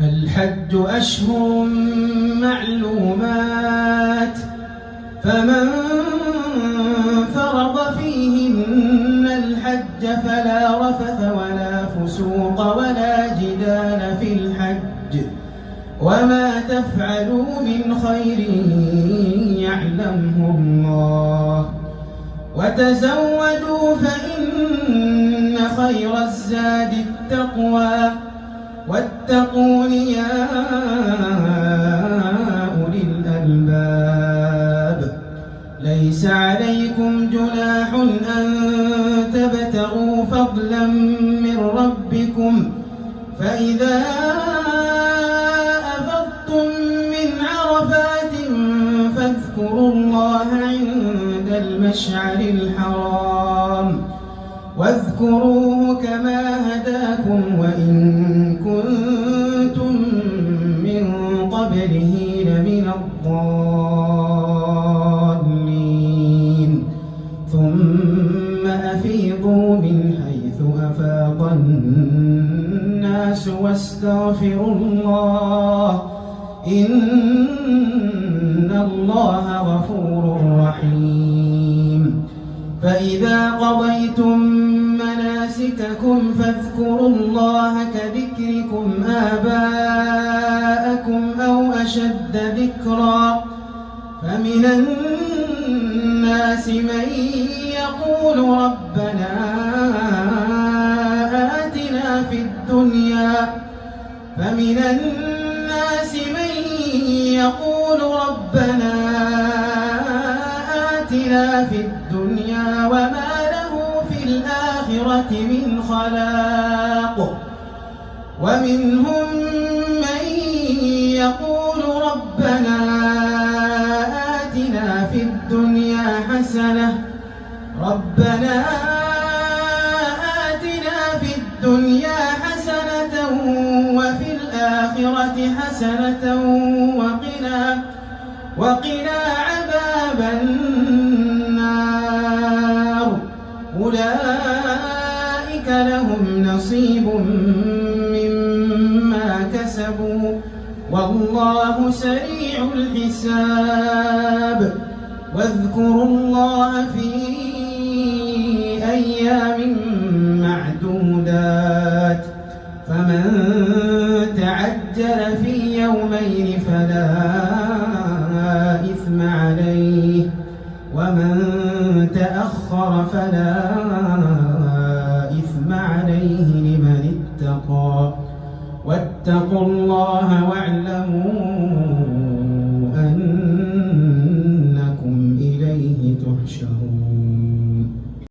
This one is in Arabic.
الحج أشهر معلومات، فمن فرض فيهن الحج فلا رفث ولا فسوق ولا جدال في الحج، وما تفعلوا من خير يعلمه الله، وتزودوا فإن خير الزاد التقوى، واتقون يا أولي الألباب. ليس عليكم جناح أن تبتغوا فضلا من ربكم، فإذا أفضتم من عرفات فاذكروا الله عند المشعر الحرام، واذكروه كما هداكم وإن كنتم من قبله لمن الضالين. ثم أفيضوا من حيث أفاض الناس واستغفروا الله، إن الله غفور رحيم. فإذا قضيتم مناسككم فاذكروا الله كذكركم آباءكم أو أشد ذكرا، فمن الناس من يقول ربنا آتنا في الدنيا وما له في الآخرة من خلاق، ومنهم من يقول ربنا آتنا في الدنيا حسنة وفي الآخرة حسنة وقنا عذاب النار. أولئك لهم نصيب مما كسبوا والله سريع الحساب. واذكروا الله في أيام معدودات، فمن تعجل في يومين فلا إثم عليه، ومن تأخر فلا إثم عليه لمن اتقى. واتقوا الله واعلموا أنكم إليه تحشرون.